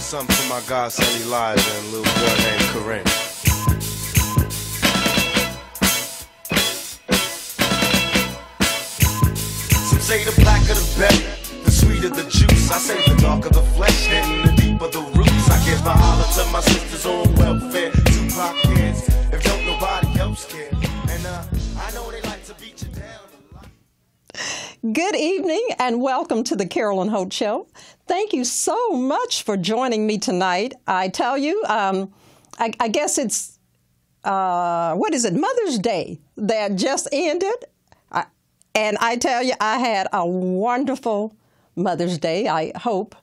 something for my godson Elijah and a little boy named Corinne. Some say the blacker the better, the sweeter the juice. I say the darker the flesh and the deeper the roots. I give a holler to my sisters on welfare. Tupac kids, if don't nobody else care. And I know they like to beat you down. Good evening and welcome to the Carolyn Holt Show. Thank you so much for joining me tonight. I tell you, I guess it's, Mother's Day that just ended. And I tell you, I had a wonderful Mother's Day. I hope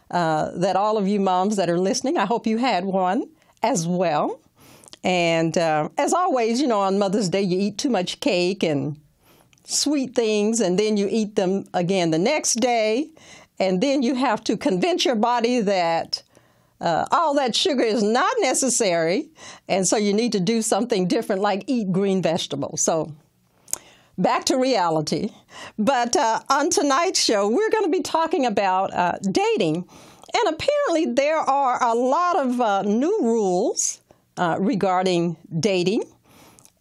that all of you moms that are listening, I hope you had one as well. And as always, you know, on Mother's Day, you eat too much cake and sweet things, and then you eat them again the next day, and then you have to convince your body that all that sugar is not necessary, and so you need to do something different, like eat green vegetables. So back to reality. But on tonight's show, we're going to be talking about dating, and apparently there are a lot of new rules regarding dating,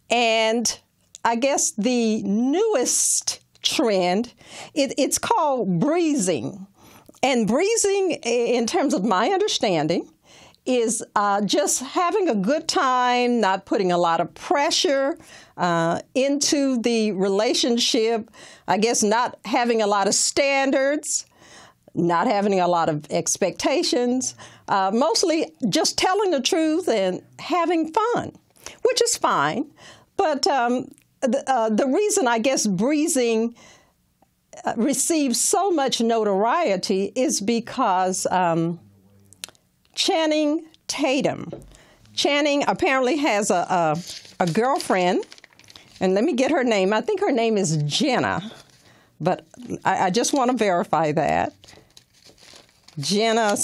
and I guess the newest trend, it's called breezing. And breezing, in terms of my understanding, is just having a good time, not putting a lot of pressure into the relationship, I guess not having a lot of standards, not having a lot of expectations, mostly just telling the truth and having fun, which is fine. But the reason, I guess, breezing receives so much notoriety is because Channing Tatum. Channing apparently has a girlfriend, and let me get her name. I think her name is Jenna, but I just want to verify that. Jenna,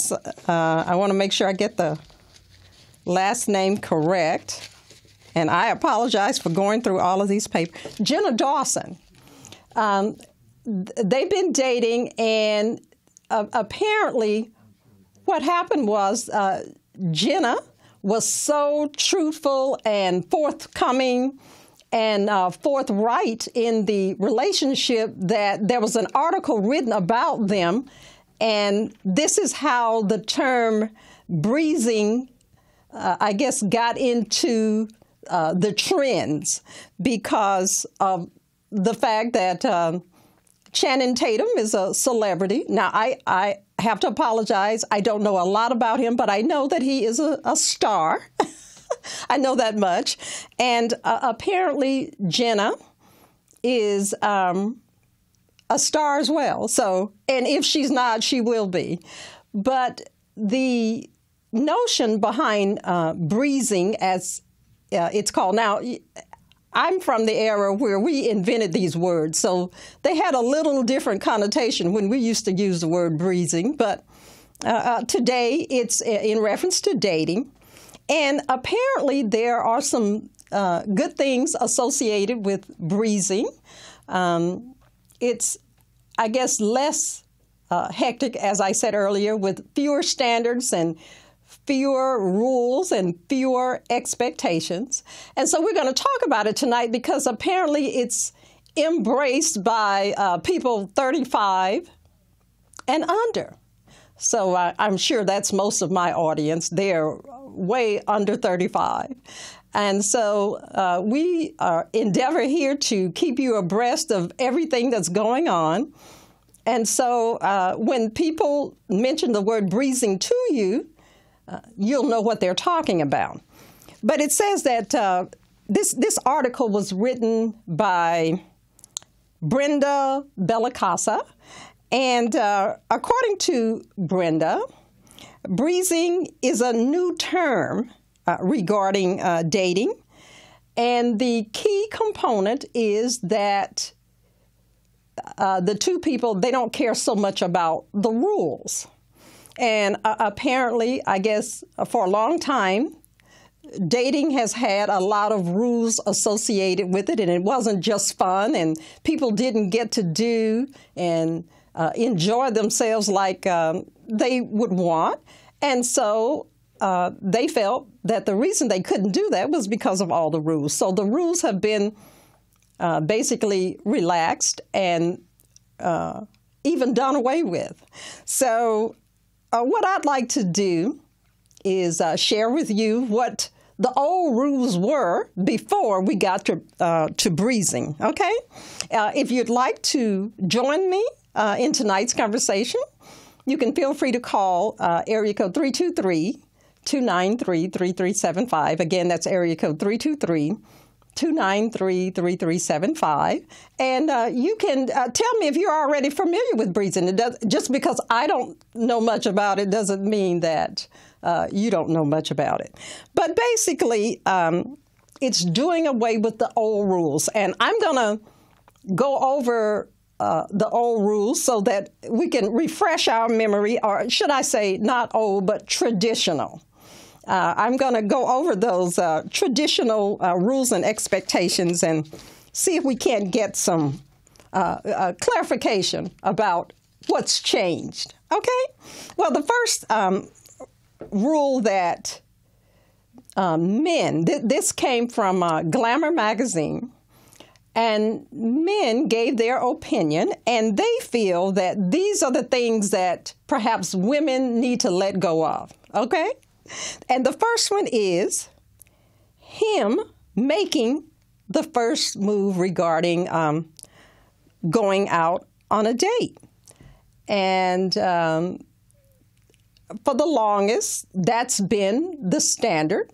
I want to make sure I get the last name correct. And I apologize for going through all of these papers. Jenna Dawson. They've been dating, and apparently what happened was Jenna was so truthful and forthcoming and forthright in the relationship that there was an article written about them, and this is how the term breezing, I guess, got into the trends because of the fact that Channing Tatum is a celebrity. Now, I have to apologize. I don't know a lot about him, but I know that he is a star. I know that much. And apparently Jenna is a star as well. So, and if she's not, she will be. But the notion behind breezing, as it's called now, I'm from the era where we invented these words, so they had a little different connotation when we used to use the word breezing, but today it's in reference to dating. And apparently there are some good things associated with breezing. It's, I guess, less hectic, as I said earlier, with fewer standards and fewer rules and fewer expectations. And so we're going to talk about it tonight because apparently it's embraced by people 35 and under. So I'm sure that's most of my audience. They're way under 35. And so we endeavor here to keep you abreast of everything that's going on. And so when people mention the word breezing to you, you'll know what they're talking about. But it says that this article was written by Brenda Bellicasa. And according to Brenda, breezing is a new term regarding dating. And the key component is that the two people, they don't care so much about the rules. And apparently, I guess, for a long time, dating has had a lot of rules associated with it, and it wasn't just fun, and people didn't get to do and enjoy themselves like they would want. And so they felt that the reason they couldn't do that was because of all the rules. So the rules have been basically relaxed and even done away with. So what I'd like to do is share with you what the old rules were before we got to breezing, okay? If you'd like to join me in tonight's conversation, you can feel free to call area code 323-293-3375. Again, that's area code 323-293-3375. And you can tell me if you're already familiar with breezing. Just because I don't know much about it doesn't mean that you don't know much about it. But basically, it's doing away with the old rules. And I'm going to go over the old rules so that we can refresh our memory, or should I say not old, but traditional. I'm going to go over those traditional rules and expectations and see if we can't get some clarification about what's changed. Okay? Well, the first rule that this came from Glamour magazine, and men gave their opinion, and they feel that these are the things that perhaps women need to let go of, okay? And the first one is him making the first move regarding going out on a date. And for the longest, that's been the standard.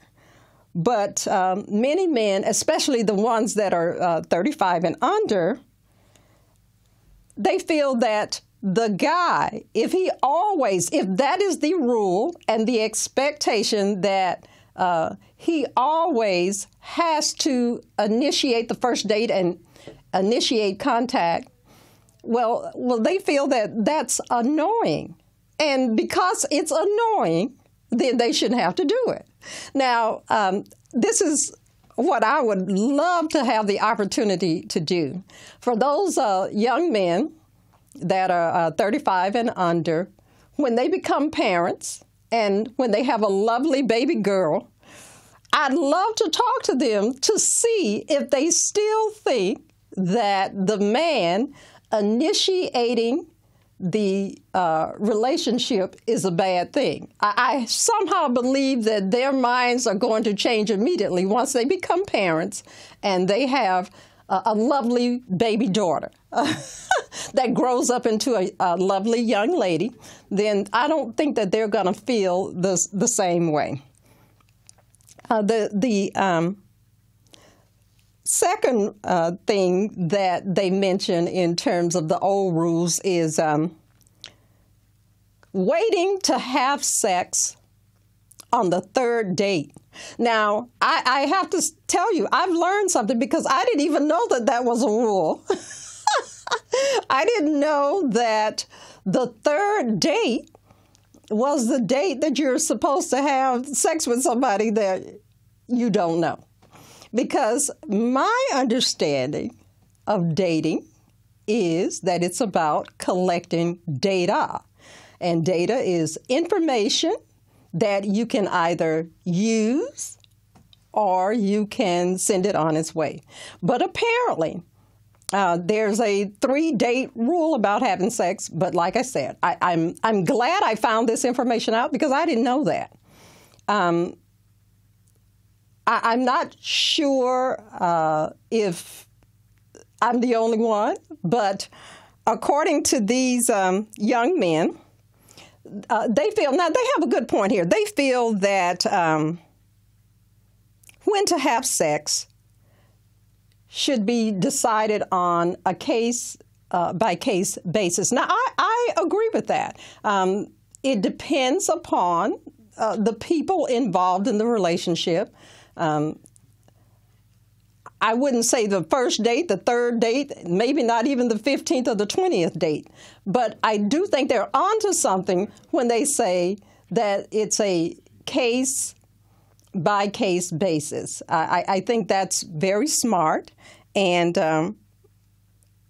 But many men, especially the ones that are 35 and under, they feel that the guy, if that is the rule and the expectation that he always has to initiate the first date and initiate contact, well, they feel that that's annoying. And because it's annoying, then they shouldn't have to do it. Now, this is what I would love to have the opportunity to do. For those young men that are 35 and under, when they become parents and when they have a lovely baby girl, I'd love to talk to them to see if they still think that the man initiating the relationship is a bad thing. I somehow believe that their minds are going to change immediately once they become parents and they have a lovely baby daughter that grows up into a lovely young lady. Then I don't think that they're going to feel the same way. The second thing that they mention in terms of the old rules is waiting to have sex on the third date. Now, I have to tell you, I've learned something because I didn't even know that that was a rule. I didn't know that the third date was the date that you're supposed to have sex with somebody that you don't know. Because my understanding of dating is that it's about collecting data. And data is information that you can either use or you can send it on its way. But apparently, there's a 3-date rule about having sex. But like I said, I'm glad I found this information out because I didn't know that. I'm not sure if I'm the only one, but according to these young men, they feel, now they have a good point here. They feel that when to have sex should be decided on a case-by-case basis. Now, I agree with that. It depends upon the people involved in the relationship. I wouldn't say the first date, the third date, maybe not even the 15th or the 20th date. But I do think they're onto something when they say that it's a case-by-case basis. I think that's very smart, and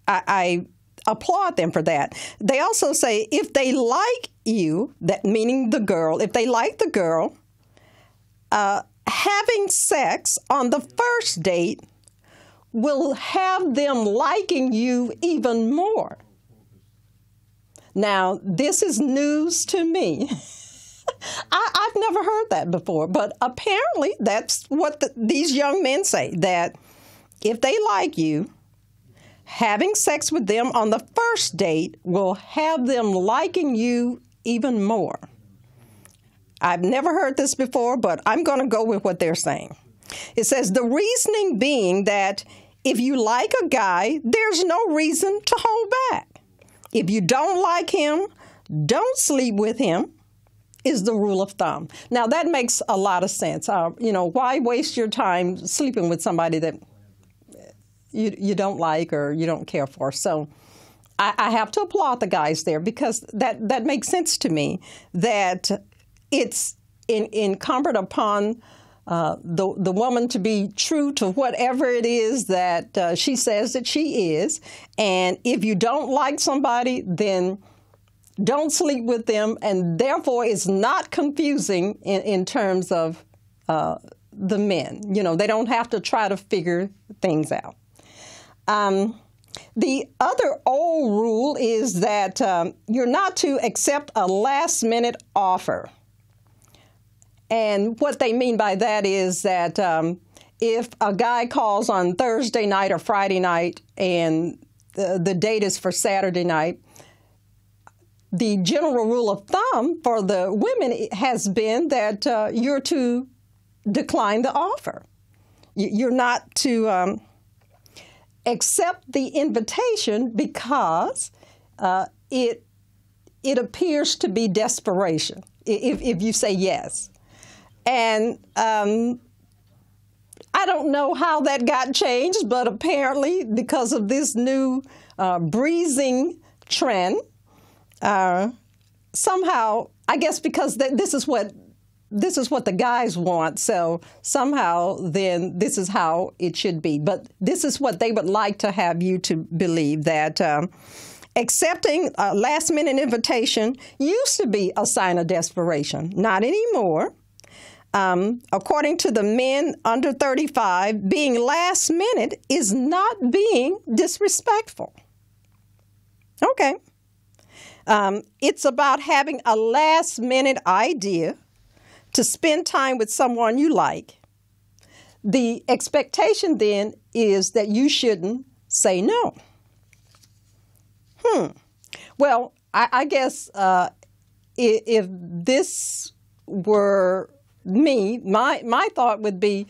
I applaud them for that. They also say if they like you, that meaning the girl, if they like the girl, having sex on the first date will have them liking you even more. Now, this is news to me. I've never heard that before, but apparently that's what these young men say, that if they like you, having sex with them on the first date will have them liking you even more. I've never heard this before, but I'm going to go with what they're saying. It says the reasoning being that if you like a guy, there's no reason to hold back. If you don't like him, don't sleep with him, is the rule of thumb. Now, that makes a lot of sense. Why waste your time sleeping with somebody that you don't like or you don't care for? So I have to applaud the guys there, because that makes sense to me, that it's incumbent upon the woman to be true to whatever it is that she says that she is. And if you don't like somebody, then don't sleep with them. And therefore, it's not confusing in terms of the men. They don't have to try to figure things out. The other old rule is that you're not to accept a last-minute offer. And what they mean by that is that if a guy calls on Thursday night or Friday night and the date is for Saturday night, the general rule of thumb for the women has been that you're to decline the offer. You're not to accept the invitation because it appears to be desperation if you say yes. And I don't know how that got changed, but apparently because of this new breezing trend, somehow, I guess because this is what the guys want, so somehow then this is how it should be. But this is what they would like to have you to believe, that accepting a last-minute invitation used to be a sign of desperation. Not anymore. According to the men under 35, being last minute is not being disrespectful. Okay. It's about having a last minute idea to spend time with someone you like. The expectation then is that you shouldn't say no. Well, I guess if this were me, my thought would be,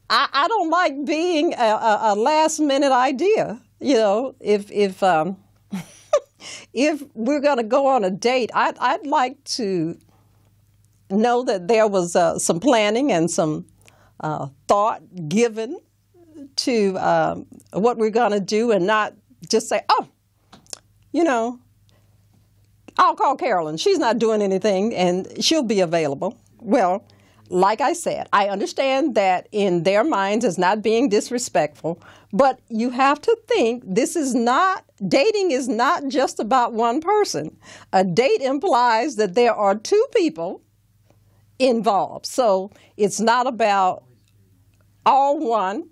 I don't like being a last minute idea. If if we're going to go on a date, I'd like to know that there was some planning and some thought given to what we're going to do, and not just say, I'll call Carolyn. She's not doing anything, and she'll be available. Well, like I said, I understand that in their minds it's not being disrespectful, but you have to think dating is not just about one person. A date implies that there are two people involved. So it's not about all one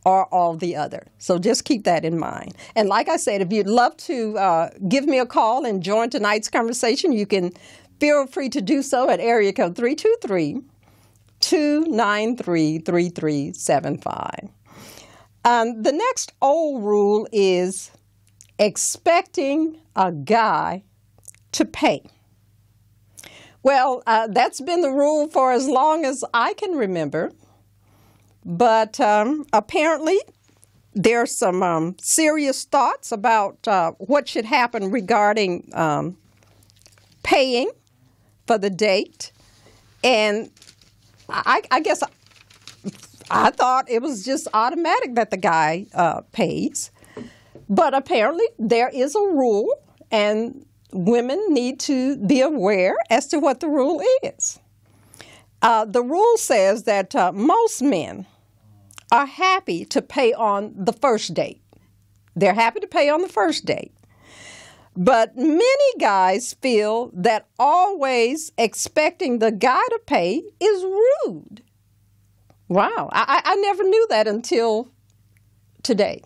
or all the other. So just keep that in mind. And like I said, if you'd love to give me a call and join tonight's conversation, you can feel free to do so at area code 323-293-3375. The next old rule is expecting a guy to pay. Well, that's been the rule for as long as I can remember. But apparently there are some serious thoughts about what should happen regarding paying for the date. And I guess I thought it was just automatic that the guy pays. But apparently there is a rule, and women need to be aware as to what the rule is. The rule says that most men are happy to pay on the first date. They're happy to pay on the first date. But many guys feel that always expecting the guy to pay is rude. Wow, I never knew that until today.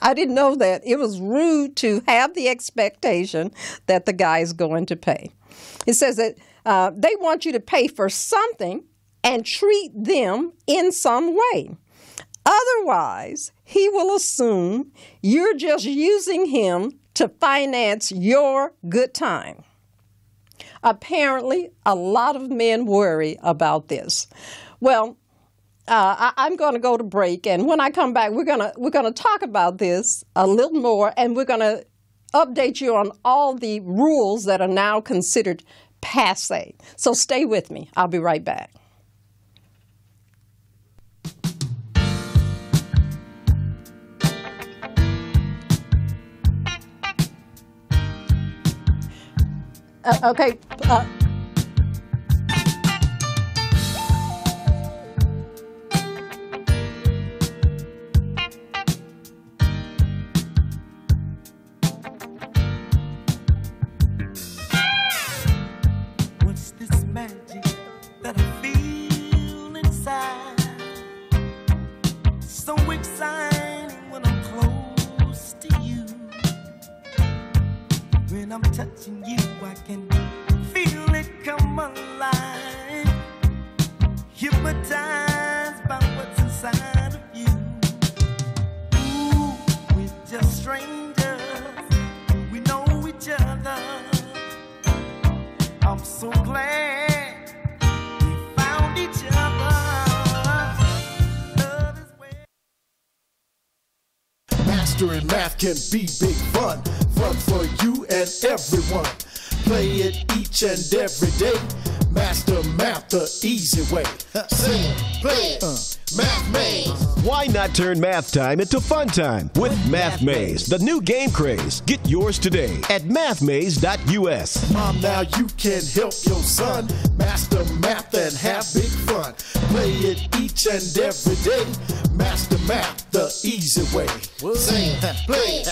I didn't know that it was rude to have the expectation that the guy is going to pay. It says that they want you to pay for something and treat them in some way. Otherwise, he will assume you're just using him to finance your good time. Apparently, a lot of men worry about this. Well, I'm going to go to break, and when I come back, we're gonna talk about this a little more, and we're going to update you on all the rules that are now considered passé. So stay with me. I'll be right back. Okay. What's this magic that I feel inside? So exciting when I'm close to you. When I'm touching you, I can feel it come alive. Hypnotized by what's inside of you. Ooh, we're just strangers. We know each other. I'm so glad we found each other. Love is where Mastering math can be big fun. Fun for you and everyone. Play it each and every day. Master math the easy way. Sing it, play it, Math Maze. Why not turn math time into fun time with Math Maze, the new game craze? Get yours today at mathmaze.us. Mom, now you can help your son master math and have big fun. Play it each and every day. Master math the easy way. Sing it, play it,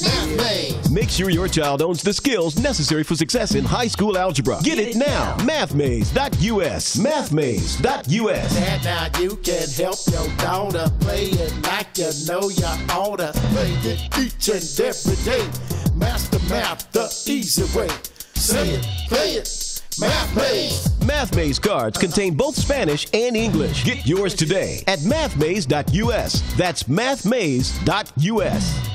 Math Maze. Make sure your child owns the skills necessary for success in high school algebra. Get it now. Mathmaze.us. Mathmaze.us. Dad, now you can help your daughter play it like you know you oughta. Play it each and every day. Master math the easy way. Say it, play it, Math Maze. Math Maze cards contain both Spanish and English. Get yours today at mathmaze.us. That's mathmaze.us.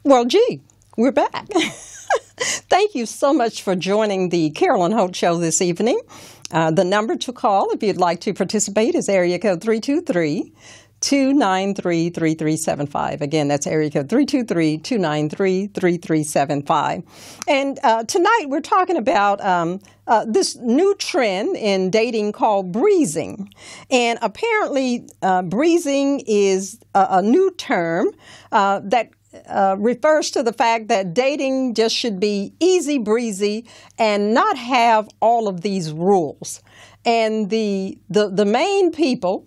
Well, gee, we're back. Thank you so much for joining the Carolyn Holt Show this evening. The number to call if you'd like to participate is area code 323-293-3375. Again, that's area code 323-293-3375. And tonight we're talking about this new trend in dating called breezing. And apparently breezing is a new term that refers to the fact that dating just should be easy breezy and not have all of these rules. And the main people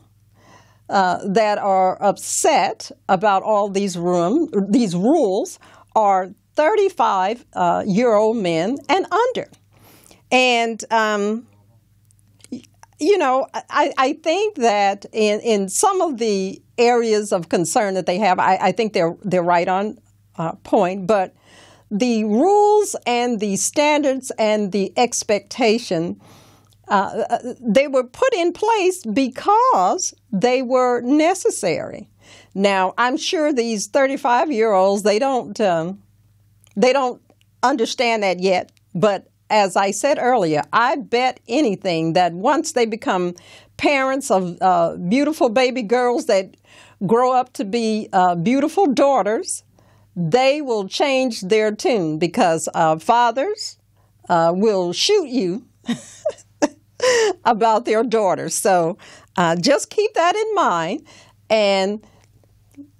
that are upset about all these rules are 35-year-old men and under. And you know, I think that in some of the areas of concern that they have, I think they're right on point. But the rules and the standards and the expectation, they were put in place because they were necessary. Now, I'm sure these 35-year-olds, they don't understand that yet, but as I said earlier, I bet anything that once they become parents of beautiful baby girls that grow up to be beautiful daughters, they will change their tune because fathers will shoot you about their daughters. So just keep that in mind and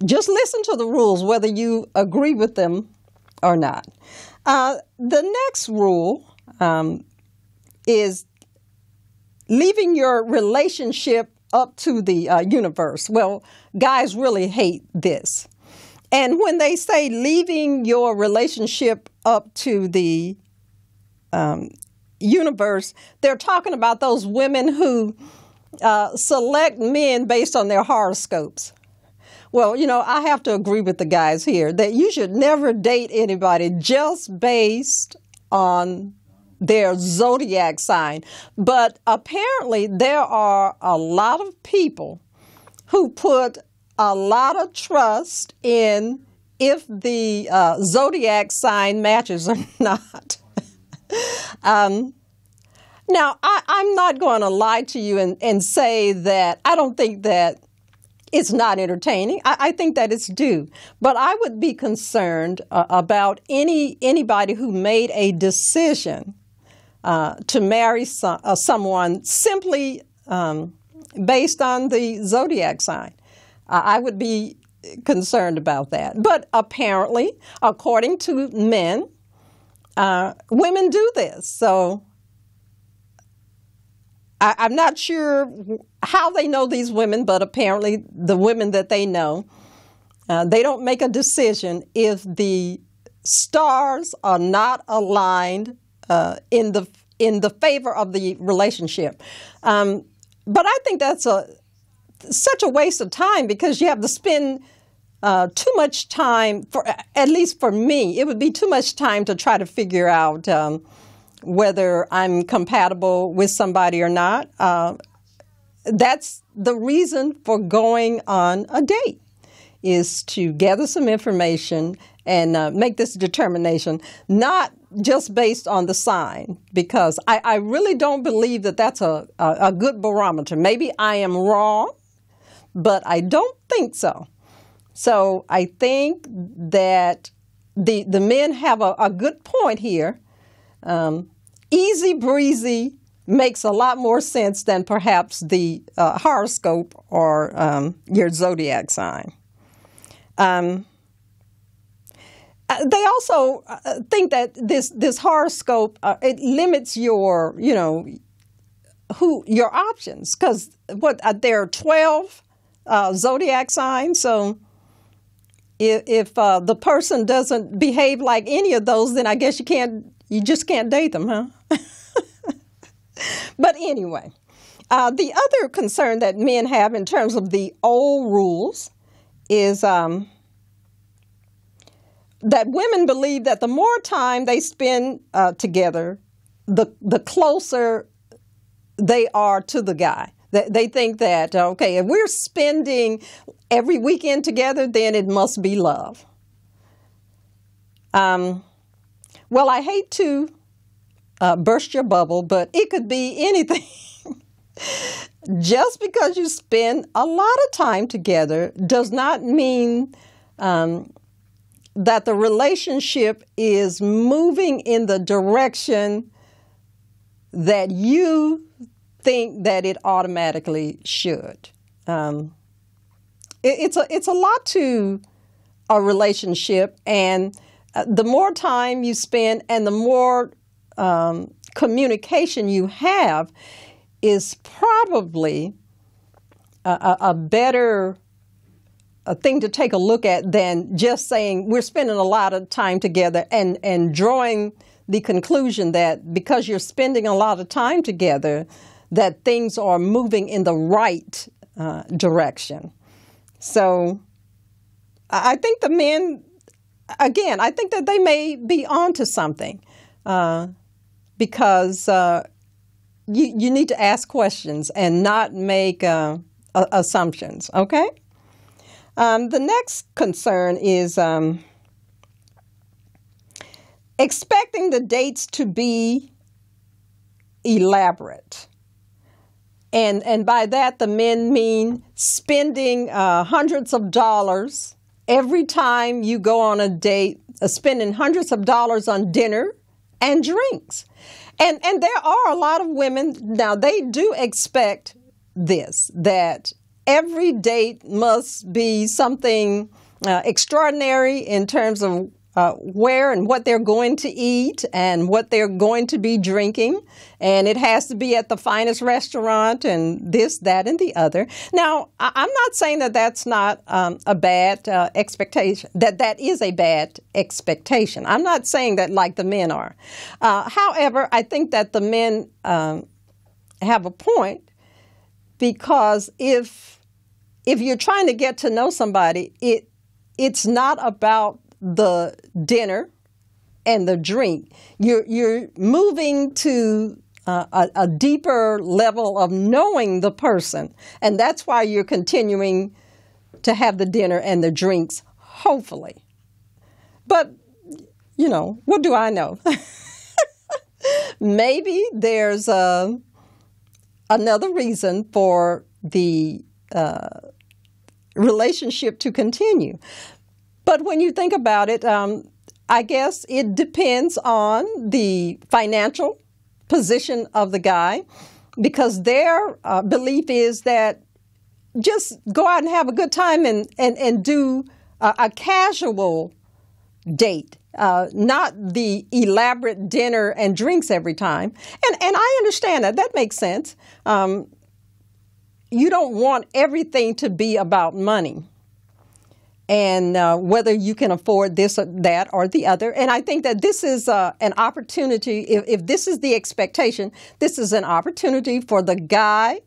just listen to the rules, whether you agree with them or not. The next rule is leaving your relationship up to the universe. Well, guys really hate this. And when they say leaving your relationship up to the universe, they're talking about those women who select men based on their horoscopes. Well, I have to agree with the guys here that you should never date anybody just based on their zodiac sign. But apparently there are a lot of people who put a lot of trust in if the zodiac sign matches or not. Now, I'm not going to lie to you and say that I don't think that it's not entertaining. I think that it's due. But I would be concerned about anybody who made a decision to marry someone simply based on the zodiac sign. I would be concerned about that. But apparently, according to men, women do this. So I'm not sure how they know these women, but apparently the women that they know, they don't make a decision if the stars are not aligned in the favor of the relationship. But I think that's such a waste of time because you have to spend too much time, at least for me, it would be too much time to try to figure out whether I'm compatible with somebody or not. That's the reason for going on a date, is to gather some information and make this determination, not just based on the sign, because I really don't believe that that's a good barometer. Maybe I am wrong, but I don't think so. So I think that the men have a good point here. Easy breezy makes a lot more sense than perhaps the horoscope or your zodiac sign. They also think that this horoscope it limits your your options, because there are 12 zodiac signs. So if the person doesn't behave like any of those, then I guess you just can't date them, huh? But anyway, the other concern that men have in terms of the old rules is that women believe that the more time they spend together, the closer they are to the guy. They think that, okay, if we're spending every weekend together, then it must be love. Well, I hate to burst your bubble, but it could be anything. Just because you spend a lot of time together does not mean that the relationship is moving in the direction that you think that it automatically should. It's a lot to a relationship, and the more time you spend and the more communication you have is probably a better thing to take a look at than just saying we're spending a lot of time together and drawing the conclusion that because you're spending a lot of time together that things are moving in the right direction. So I think the men, again, I think that they may be onto something because you need to ask questions and not make assumptions, okay? The next concern is expecting the dates to be elaborate. And by that, the men mean spending hundreds of dollars every time you go on a date, spending hundreds of dollars on dinner and drinks. And there are a lot of women, now they do expect this, that every date must be something extraordinary in terms of where and what they're going to eat and what they're going to be drinking. And it has to be at the finest restaurant and this, that, and the other. Now, I'm not saying that that's not a bad expectation, that is a bad expectation. I'm not saying that like the men are. However, I think that the men have a point, because if you're trying to get to know somebody, it's not about the dinner and the drink. You're moving to a deeper level of knowing the person, and that's why you're continuing to have the dinner and the drinks, hopefully. But, what do I know? Maybe there's another reason for the relationship to continue. But when you think about it, I guess it depends on the financial position of the guy, because their belief is that just go out and have a good time and do a casual date, not the elaborate dinner and drinks every time. And I understand that. That makes sense. You don't want everything to be about money and whether you can afford this or that or the other. And I think that this is an opportunity, if this is the expectation, this is an opportunity for the guy,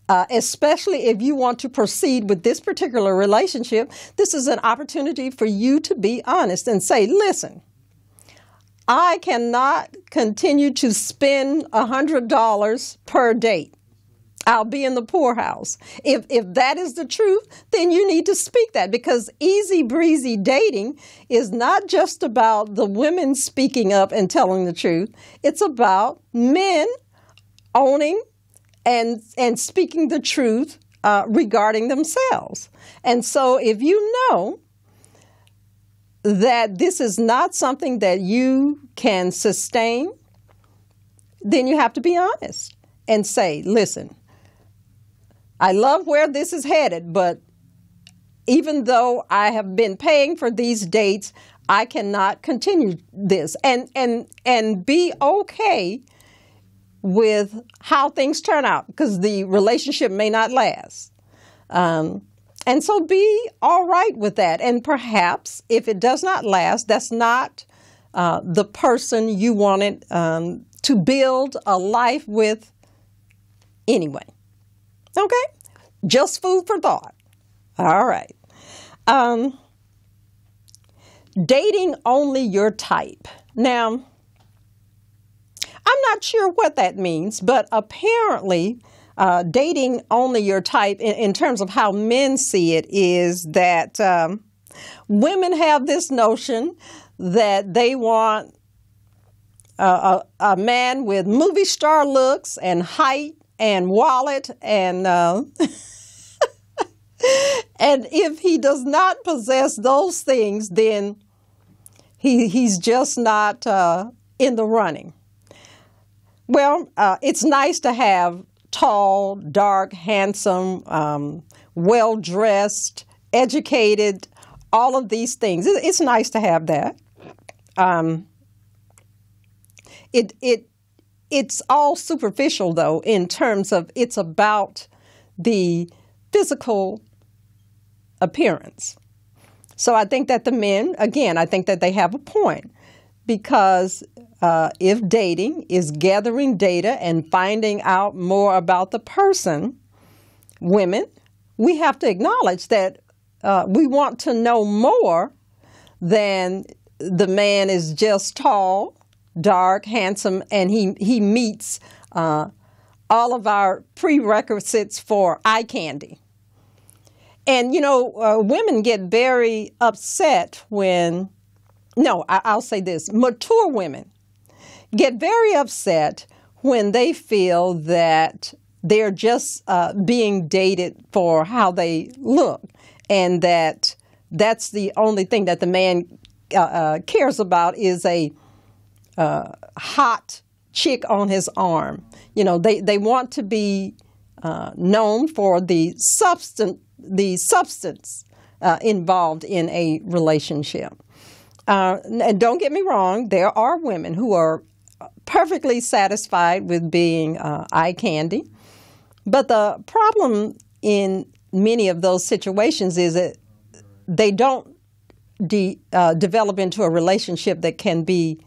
especially if you want to proceed with this particular relationship, this is an opportunity for you to be honest and say, listen, I cannot continue to spend $100 per date. I'll be in the poorhouse. If that is the truth, then you need to speak that, because easy breezy dating is not just about the women speaking up and telling the truth. It's about men owning and speaking the truth regarding themselves. And so if you know that this is not something that you can sustain, then you have to be honest and say, listen, I love where this is headed, but even though I have been paying for these dates, I cannot continue this. And be okay with how things turn out, because the relationship may not last. And so be all right with that. And perhaps if it does not last, that's not the person you wanted to build a life with anyway. Okay? Just food for thought. All right. Dating only your type. Now, I'm not sure what that means, but apparently dating only your type in terms of how men see it is that women have this notion that they want a man with movie star looks and height and wallet, and and if he does not possess those things, then he's just not in the running. Well, it's nice to have tall, dark, handsome, well-dressed, educated, all of these things. It's nice to have that. It's all superficial, though, in terms of it's about the physical appearance. So I think that the men, again, I think that they have a point, because if dating is gathering data and finding out more about the person, women, we have to acknowledge that we want to know more than the man is just tall, dark, handsome, and he meets all of our prerequisites for eye candy. And, women get very upset when, I'll say this, mature women get very upset when they feel that they're just being dated for how they look, and that's the only thing that the man cares about is a hot chick on his arm. They want to be known for the substance involved in a relationship. And don't get me wrong, there are women who are perfectly satisfied with being eye candy. But the problem in many of those situations is that they don't develop into a relationship that can be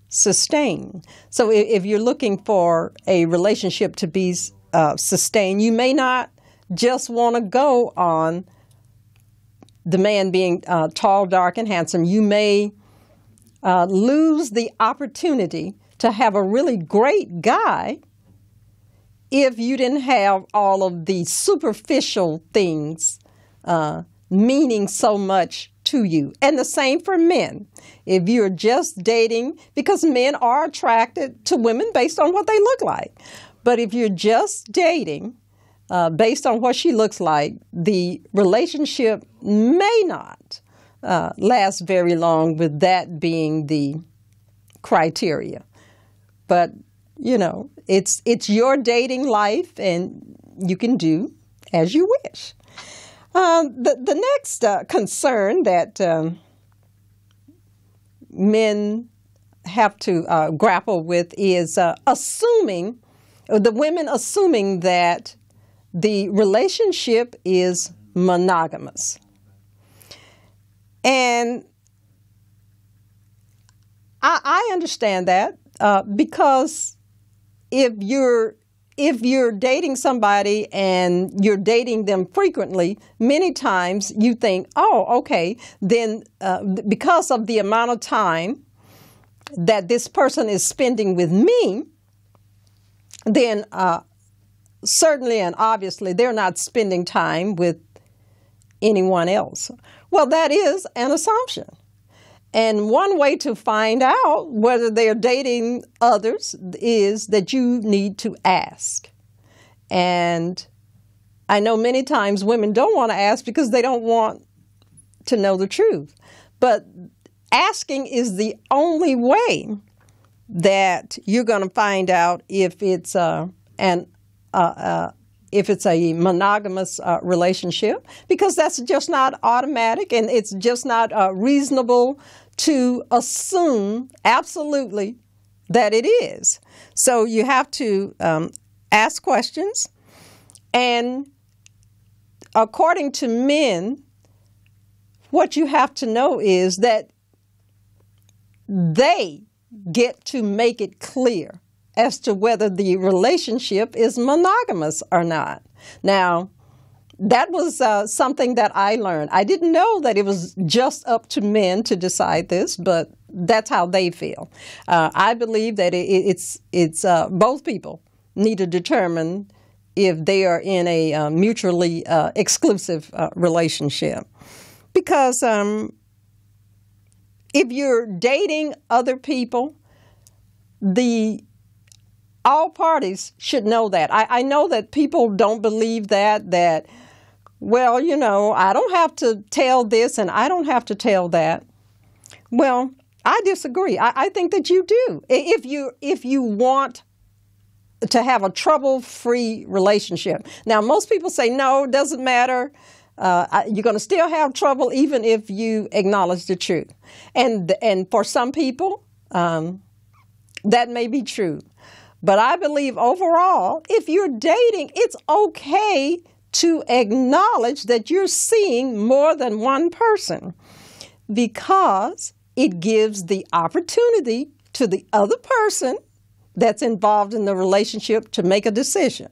sustained. So if you're looking for a relationship to be sustained, you may not just want to go on the man being tall, dark, and handsome. You may lose the opportunity to have a really great guy if you didn't have all of the superficial things meaning so much to you. And the same for men. If you're just dating, because men are attracted to women based on what they look like. But if you're just dating based on what she looks like, the relationship may not last very long with that being the criteria. But, you know, it's your dating life, and you can do as you wish. The next concern that men have to grapple with is the women assuming that the relationship is monogamous. And I understand that because if you're dating somebody and you're dating them frequently, many times you think, oh, okay, then because of the amount of time that this person is spending with me, then certainly and obviously they're not spending time with anyone else. Well, that is an assumption. And one way to find out whether they're dating others is that you need to ask. And I know many times women don't want to ask because they don't want to know the truth. But asking is the only way that you're going to find out if it's a monogamous relationship, because that's just not automatic, and it's just not reasonable to assume absolutely that it is. So you have to ask questions, and according to men, what you have to know is that they get to make it clear as to whether the relationship is monogamous or not. Now, that was something that I learned. I didn't know that it was just up to men to decide this, but that's how they feel. I believe that it's both people need to determine if they are in a mutually exclusive relationship. Because if you're dating other people, all parties should know that. I know that people don't believe that, well, you know, I don't have to tell this and I don't have to tell that. Well, I disagree. I think that you do. If you want to have a trouble-free relationship. Now, most people say, no, it doesn't matter. You're going to still have trouble even if you acknowledge the truth. And for some people, that may be true. But I believe overall, if you're dating, it's okay to acknowledge that you're seeing more than one person, because it gives the opportunity to the other person that's involved in the relationship to make a decision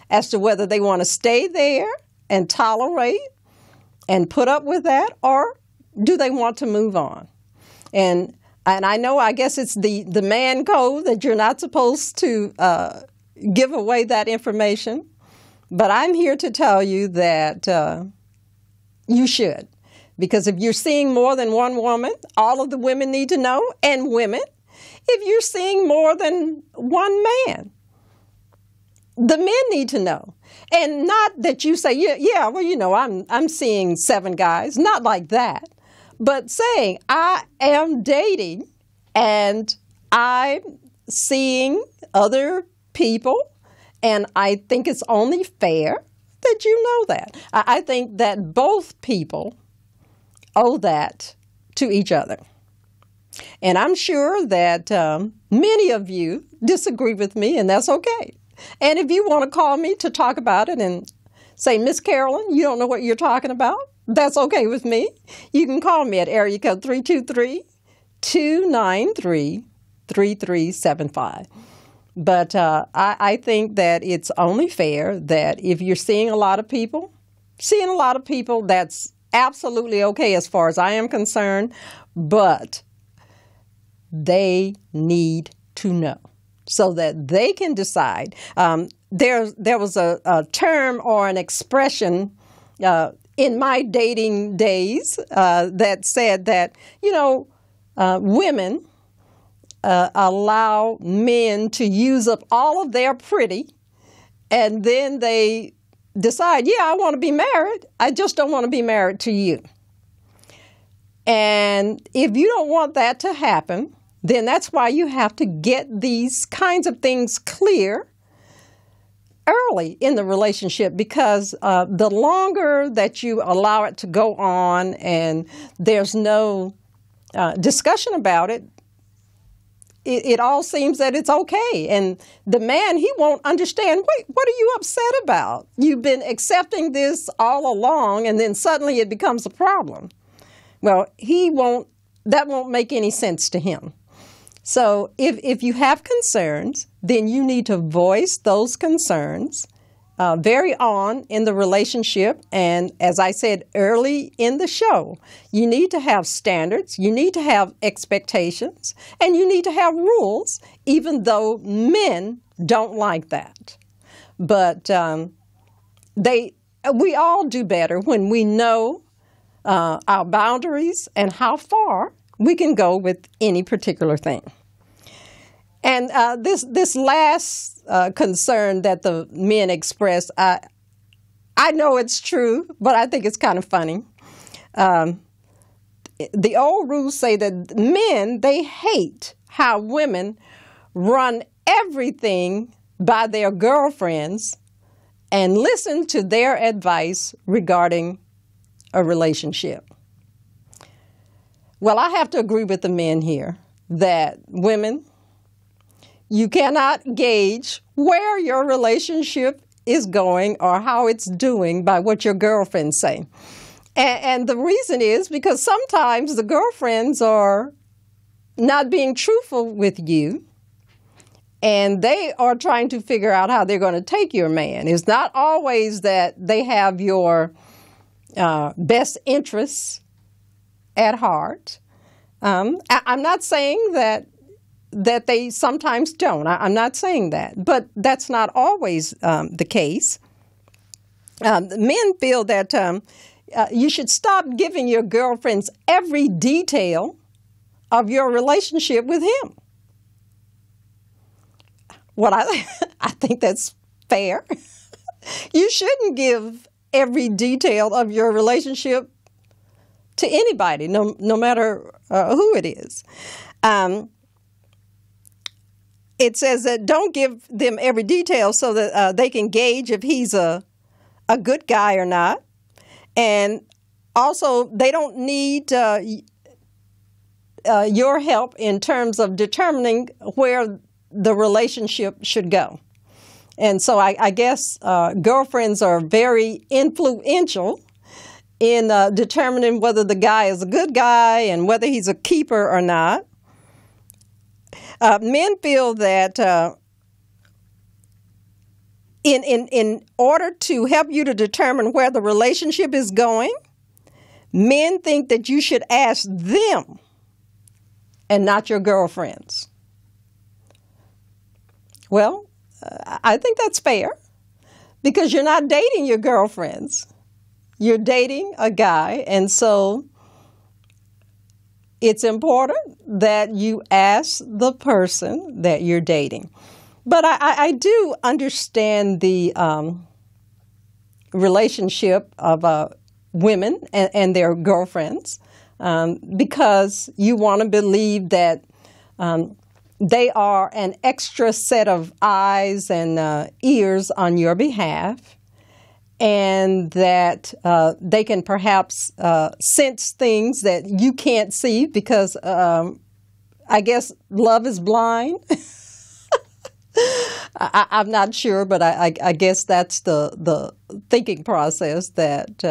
as to whether they want to stay there and tolerate and put up with that, or do they want to move on. And I know, I guess it's the man code that you're not supposed to give away that information. But I'm here to tell you that you should. Because if you're seeing more than one woman, all of the women need to know, and women. If you're seeing more than one man, the men need to know. And not that you say, yeah, well, you know, I'm seeing 7 guys. Not like that. But saying, I am dating and I'm seeing other people, and I think it's only fair that you know that. I think that both people owe that to each other. And I'm sure that many of you disagree with me, and that's okay. And if you want to call me to talk about it and say, Miss Carolyn, you don't know what you're talking about, that's okay with me. You can call me at area code 323-293-3375. But I think that it's only fair that if you're seeing a lot of people, that's absolutely okay as far as I am concerned, but they need to know so that they can decide. There was a term or an expression in my dating days that said that, women allow men to use up all of their pretty, and then they decide, I want to be married. I just don't want to be married to you. And if you don't want that to happen, then that's why you have to get these kinds of things clear early in the relationship, because the longer that you allow it to go on and there's no discussion about it, it all seems that it's okay. And the man, he won't understand, wait, what are you upset about? You've been accepting this all along, and then suddenly it becomes a problem. Well, that won't make any sense to him. So if you have concerns, then you need to voice those concerns very on in the relationship. And as I said early in the show, you need to have standards, you need to have expectations, and you need to have rules, even though men don't like that. But we all do better when we know our boundaries and how far we can go with any particular thing. And this last concern that the men expressed, I know it's true, but I think it's kind of funny. The old rules say that men, they hate how women run everything by their girlfriends and listen to their advice regarding a relationship. Well, I have to agree with the men here that women, you cannot gauge where your relationship is going or how it's doing by what your girlfriends say. And the reason is because sometimes the girlfriends are not being truthful with you, and they are trying to figure out how they're going to take your man. It's not always that they have your best interests at heart. I'm not saying that they sometimes don't. I'm not saying that. But that's not always the case. Men feel that you should stop giving your girlfriends every detail of your relationship with him. Well, I think that's fair. You shouldn't give every detail of your relationship to anybody, no matter who it is. It says that don't give them every detail so that they can gauge if he's a good guy or not. And also, they don't need your help in terms of determining where the relationship should go. And so I guess girlfriends are very influential in determining whether the guy is a good guy and whether he's a keeper or not. Men feel that in order to help you to determine where the relationship is going, men think that you should ask them and not your girlfriends. Well, I think that's fair because you're not dating your girlfriends. You're dating a guy, and so it's important that you ask the person that you're dating. But I do understand the relationship of women and their girlfriends because you want to believe that they are an extra set of eyes and ears on your behalf, and that they can perhaps sense things that you can't see because I guess love is blind. I'm not sure, but I guess that's the thinking process, that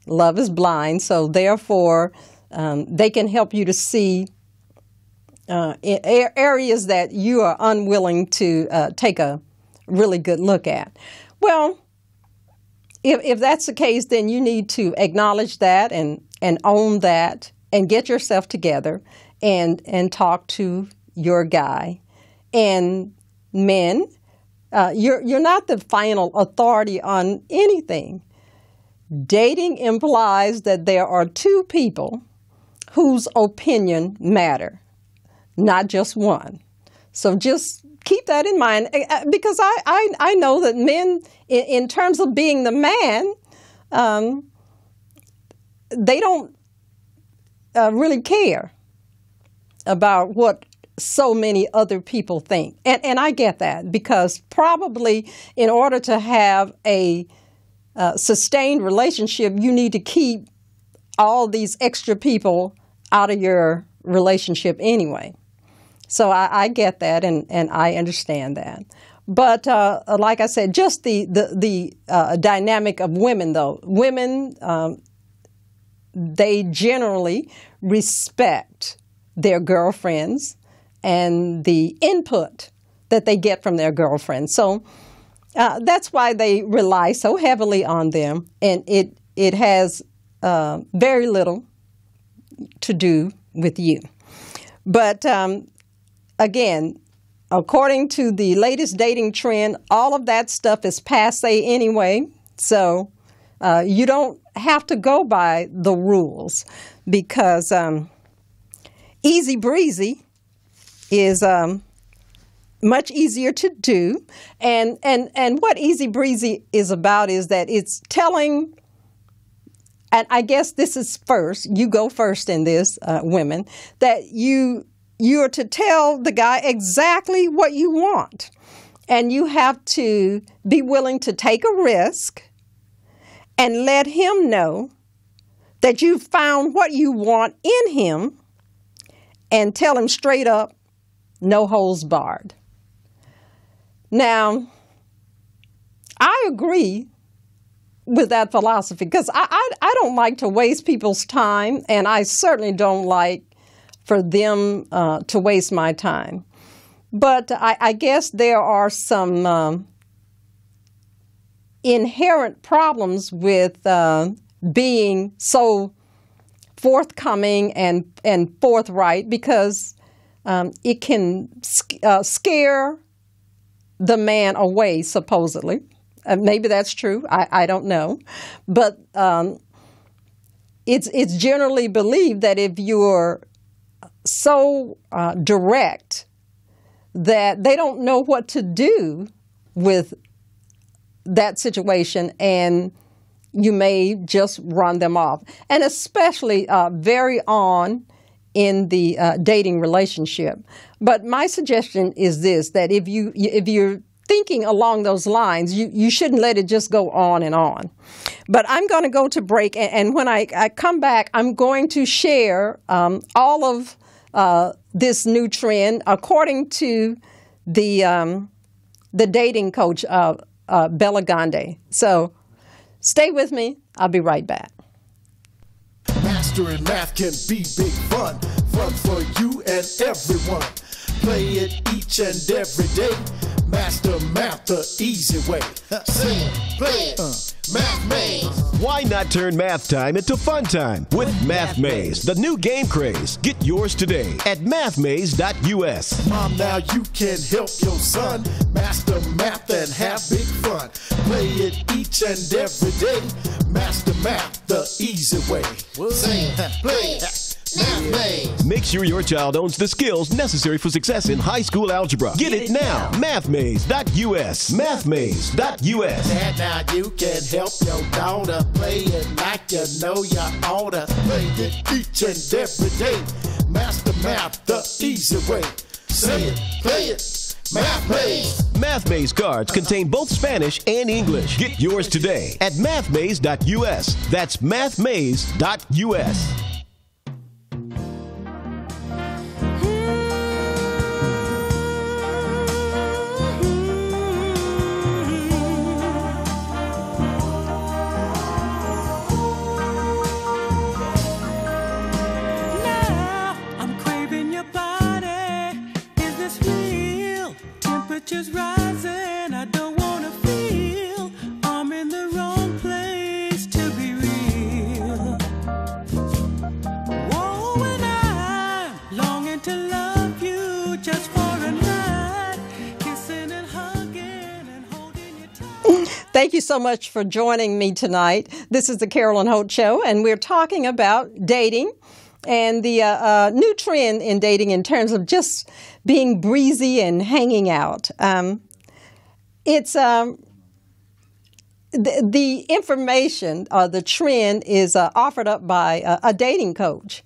love is blind. So therefore, they can help you to see areas that you are unwilling to take a really good look at. Well, if that's the case, then you need to acknowledge that and own that and get yourself together and talk to your guy. And men, you're not the final authority on anything. Dating implies that there are two people whose opinion matter, not just one. So just keep that in mind, because I know that men, in terms of being the man, they don't really care about what so many other people think. And I get that, because probably in order to have a sustained relationship, you need to keep all these extra people out of your relationship anyway. So I get that, and I understand that. But like I said, just the dynamic of women, though. Women, they generally respect their girlfriends and the input that they get from their girlfriends. So that's why they rely so heavily on them, and it has very little to do with you. But again, according to the latest dating trend, all of that stuff is passé anyway. So you don't have to go by the rules, because easy breezy is much easier to do. And what easy breezy is about is that it's telling, and I guess this is first, you go first in this, women, that you're to tell the guy exactly what you want. And you have to be willing to take a risk and let him know that you've found what you want in him, and tell him straight up, no holds barred. Now, I agree with that philosophy, because I don't like to waste people's time, and I certainly don't like for them to waste my time. But I guess there are some inherent problems with being so forthcoming and forthright, because it can scare the man away, supposedly. Maybe that's true. I don't know. But it's generally believed that if you're so direct that they don't know what to do with that situation, and you may just run them off. And especially very on in the dating relationship. But my suggestion is this, that if you're thinking along those lines, you shouldn't let it just go on and on. But I'm going to go to break, and when I come back, I'm going to share all of this new trend according to the dating coach, Bella Gandhi. So stay with me. I'll be right back. Mastering math can be big fun for you and everyone. Play it each and every day. Master math the easy way. Sing it, play it, Math Maze. Why not turn math time into fun time with Math Maze, the new game craze? Get yours today at mathmaze.us. Mom, now you can help your son master math and have big fun. Play it each and every day. Master math the easy way. Sing it, play it. Math Maze. Make sure your child owns the skills necessary for success in high school algebra. Get it now. Mathmaze.us. Mathmaze.us. And now you can help your daughter play it like you know you oughta. Play it each and every day. Master math the easy way. Say it, play it. Math Maze. Math Maze cards contain both Spanish and English. Get yours today at mathmaze.us. That's mathmaze.us. temperature's rising, I don't want to feel I'm in the wrong place to be real. Whoa, and I'm longing to love you just for a night, kissing and hugging and holding you tight. Thank you so much for joining me tonight. This is the Carolyn Holt Show, and we're talking about dating and the new trend in dating in terms of just being breezy and hanging out. It's the information, the trend is offered up by a dating coach.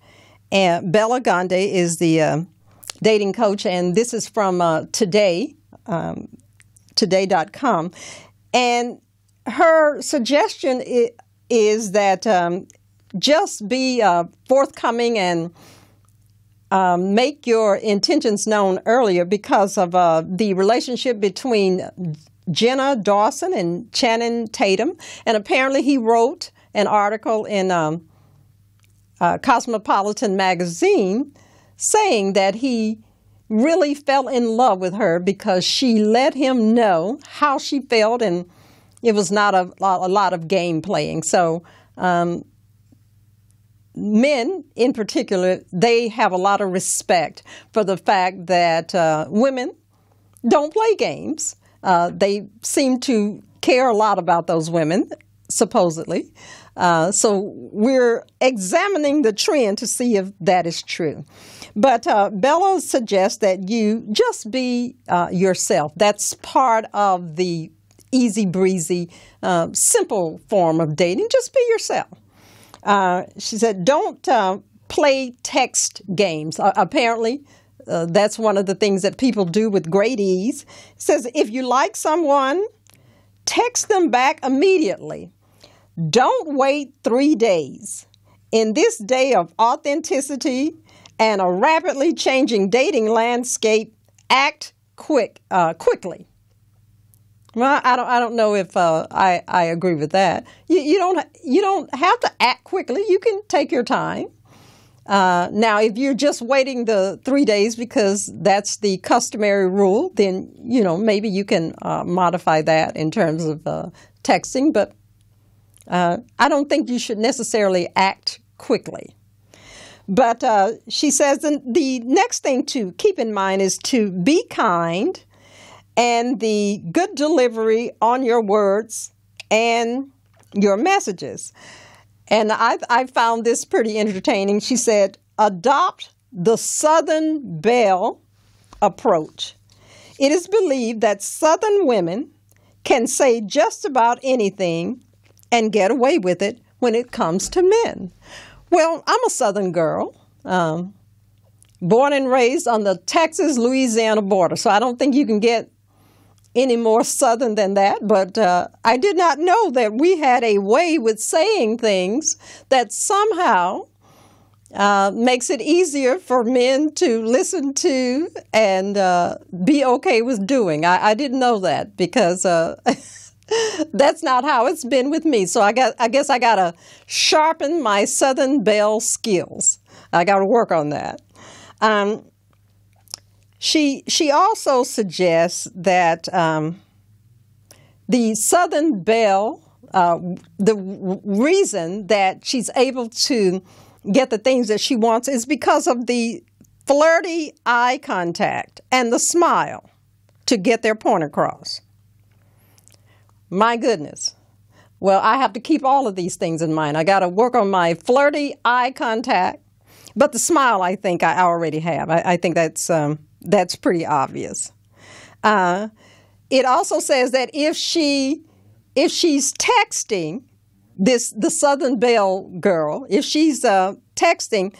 And Bella Gonde is the dating coach, and this is from Today, today.com. And her suggestion is that just be forthcoming and make your intentions known earlier because of the relationship between Jenna Dawson and Channing Tatum. And apparently he wrote an article in Cosmopolitan magazine saying that he really fell in love with her because she let him know how she felt, and it was not a lot of game playing. So men in particular, they have a lot of respect for the fact that women don't play games. They seem to care a lot about those women, supposedly. So we're examining the trend to see if that is true. But Bella suggests that you just be yourself. That's part of the easy breezy, simple form of dating. Just be yourself. She said, don't play text games. Apparently, that's one of the things that people do with great ease. It says, if you like someone, text them back immediately. Don't wait 3 days. In this day of authenticity and a rapidly changing dating landscape, act quickly. Well, I don't know if I agree with that. You don't have to act quickly. You can take your time. Now, if you're just waiting the 3 days because that's the customary rule, then maybe you can modify that in terms of texting. But I don't think you should necessarily act quickly. But she says the next thing to keep in mind is to be kind and the good delivery on your words and your messages. And I found this pretty entertaining. She said, adopt the Southern Belle approach. It is believed that Southern women can say just about anything and get away with it when it comes to men. Well, I'm a Southern girl, born and raised on the Texas-Louisiana border, so I don't think you can get any more Southern than that, but I did not know that we had a way with saying things that somehow makes it easier for men to listen to and be okay with doing. I didn't know that because that's not how it's been with me. So I guess I got to sharpen my Southern Belle skills. I got to work on that. She also suggests that the Southern Belle, the reason that she's able to get the things that she wants is because of the flirty eye contact and the smile to get their point across. My goodness. Well, I have to keep all of these things in mind. I got to work on my flirty eye contact, but the smile I think I already have. I think that's pretty obvious. It also says that if she's texting the Southern Belle girl, if she's texting,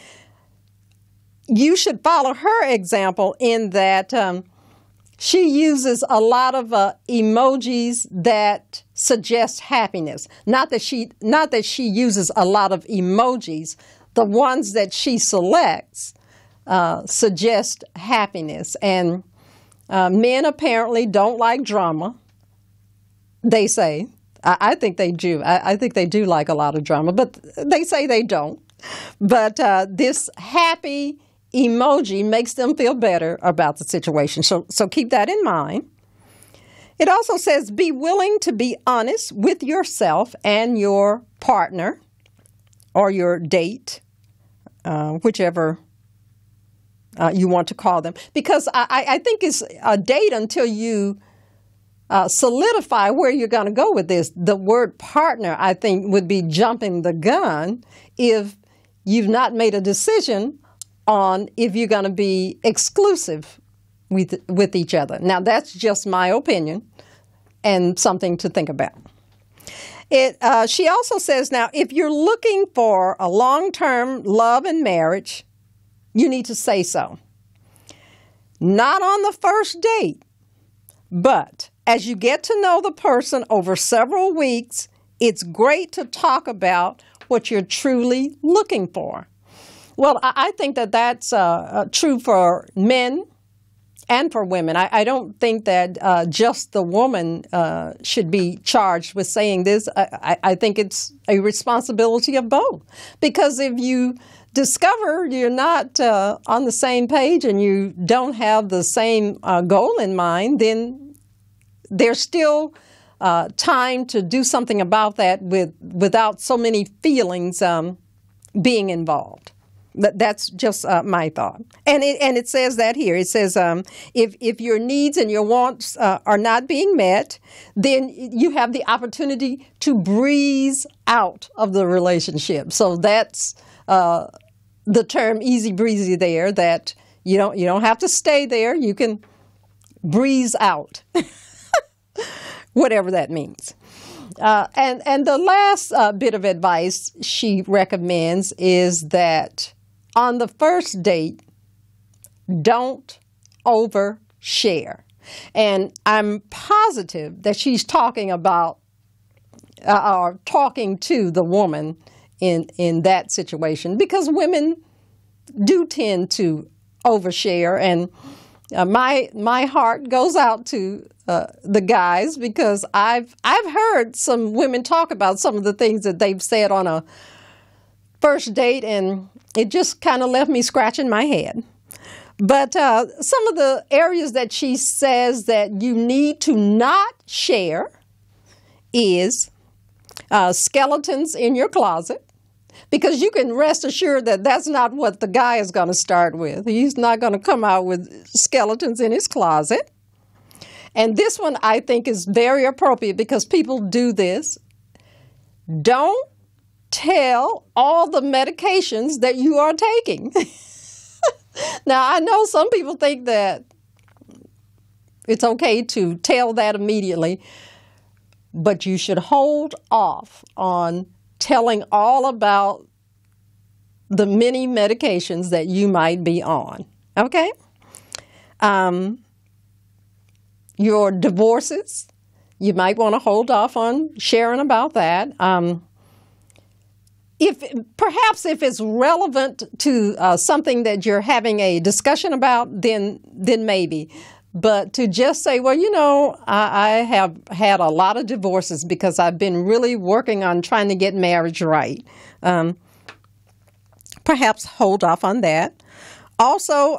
you should follow her example in that she uses a lot of emojis that suggest happiness. Not that she uses a lot of emojis. The ones that she selects suggest happiness. And men apparently don't like drama, they say. I think they do. I think they do like a lot of drama, but they say they don't. But this happy emoji makes them feel better about the situation. So keep that in mind. It also says be willing to be honest with yourself and your partner or your date, whichever you want to call them. Because I think it's a date until you solidify where you're going to go with this. The word partner, I think, would be jumping the gun if you've not made a decision on if you're going to be exclusive with each other. Now, that's just my opinion and something to think about. She also says, now, if you're looking for a long-term love and marriage, you need to say so. Not on the first date, but as you get to know the person over several weeks, it's great to talk about what you're truly looking for. Well, I think that that's true for men and for women. I don't think that just the woman should be charged with saying this. I think it's a responsibility of both. Because if you discover you're not on the same page and you don't have the same goal in mind, then there's still time to do something about that without so many feelings being involved. That's just my thought. And it says that here. It says if your needs and your wants are not being met, then you have the opportunity to breeze out of the relationship. So that's the term easy breezy there, that you don't have to stay there. You can breeze out, whatever that means. And the last bit of advice she recommends is that on the first date, don't overshare. And I'm positive that she's talking about or talking to the woman in that situation, because women do tend to overshare. And my heart goes out to the guys, because I've heard some women talk about some of the things that they've said on a first date, and it just kind of left me scratching my head. But some of the areas that she says that you need to not share is skeletons in your closet, because you can rest assured that that's not what the guy is going to start with. He's not going to come out with skeletons in his closet. And this one I think is very appropriate, because people do this. Don't tell all the medications that you are taking. Now, I know some people think that it's okay to tell that immediately, but you should hold off on telling all about the many medications that you might be on. Okay? Your divorces, you might want to hold off on sharing about that. If it's relevant to something that you're having a discussion about, then maybe. But to just say, well, I have had a lot of divorces because I've been really working on trying to get marriage right. Perhaps hold off on that. Also,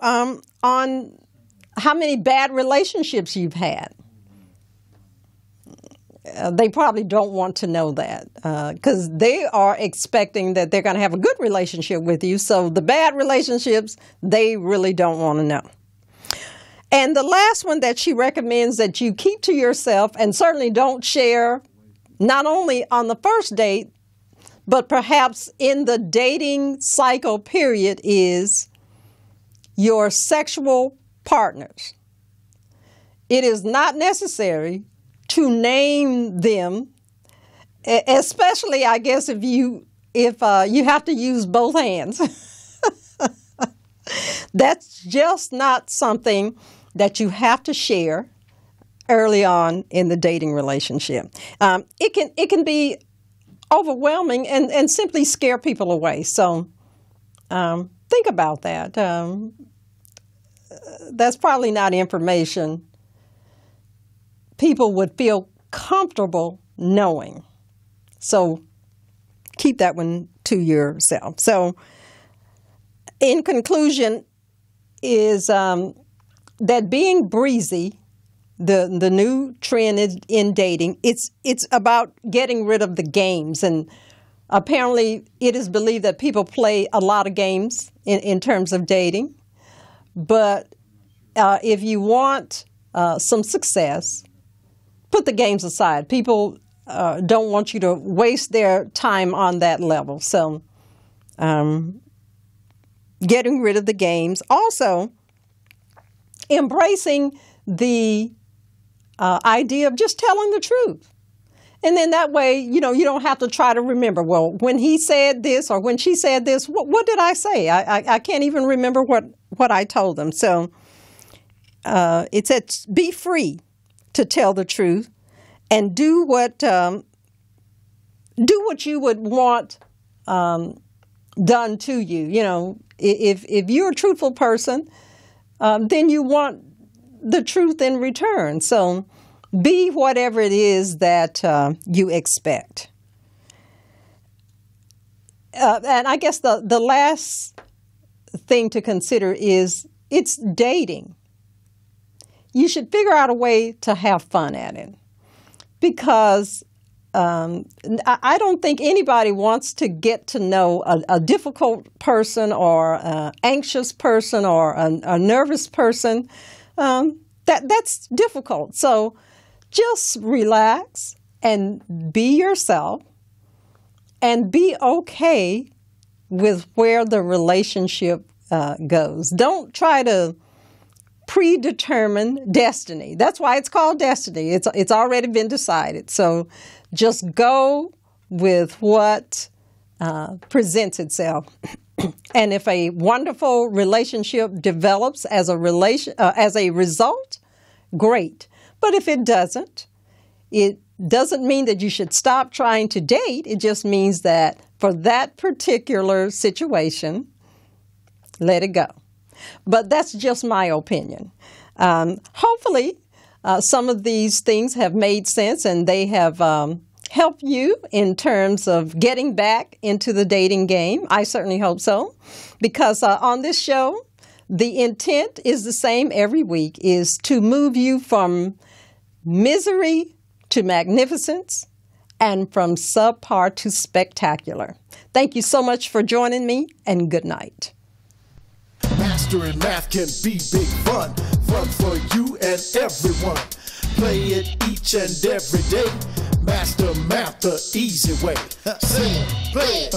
on how many bad relationships you've had. They probably don't want to know that, because they are expecting that they're going to have a good relationship with you. So the bad relationships, they really don't want to know. And the last one that she recommends that you keep to yourself, and certainly don't share, not only on the first date, but perhaps in the dating cycle period, is your sexual partners. It is not necessary to name them, especially, I guess, if you have to use both hands. That's just not something that you have to share early on in the dating relationship. It can be overwhelming and simply scare people away. So think about that. That's probably not information people would feel comfortable knowing. So keep that one to yourself. So in conclusion is that being breezy the new trend in dating. It's about getting rid of the games, and apparently it is believed that people play a lot of games in terms of dating. But if you want some success, put the games aside. People don't want you to waste their time on that level. So getting rid of the games. Also, embracing the idea of just telling the truth. And then that way, you don't have to try to remember, well, when he said this or when she said this, what did I say? I can't even remember what I told them. So it said, be free to tell the truth and do what you would want done to you. If you're a truthful person, then you want the truth in return. So be whatever it is that you expect. And I guess the last thing to consider is it's dating. You should figure out a way to have fun at it, because I don't think anybody wants to get to know a difficult person or an anxious person or a nervous person. That's difficult. So just relax and be yourself and be okay with where the relationship goes. Don't try to predetermine destiny. That's why it's called destiny. It's already been decided. So just go with what presents itself. And if a wonderful relationship develops as a result, great. But if it doesn't mean that you should stop trying to date. It just means that for that particular situation, let it go. But that's just my opinion. Hopefully, some of these things have made sense and they have helped you in terms of getting back into the dating game. I certainly hope so, because on this show, the intent is the same every week, is to move you from misery to magnificence and from subpar to spectacular. Thank you so much for joining me, and good night. Mastering math can be big fun for you and everyone. Play it each and every day. Master math the easy way. Sing, play it,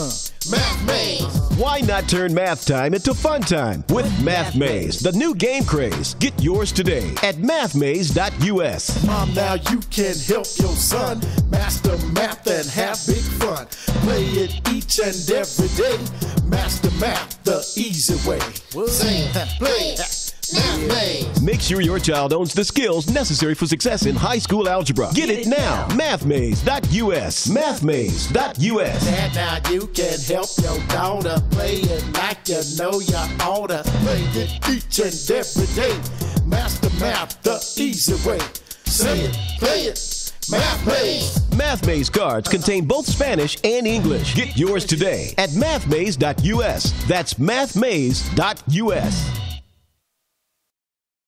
Math Maze. Why not turn math time into fun time with Math Maze, the new game craze? Get yours today at mathmaze.us. Mom, now you can help your son master math and have big fun. Play it each and every day. Master math the easy way. Sing, play it. Math Maze. Make sure your child owns the skills necessary for success in high school algebra. Get it now. Mathmaze.us. Mathmaze.us. Dad, now you can help your daughter play it like you know you oughta. Play it each and every day. Master math the easy way. Say it, play it. Math Maze. Math Maze cards contain both Spanish and English. Get yours today at mathmaze.us. That's mathmaze.us.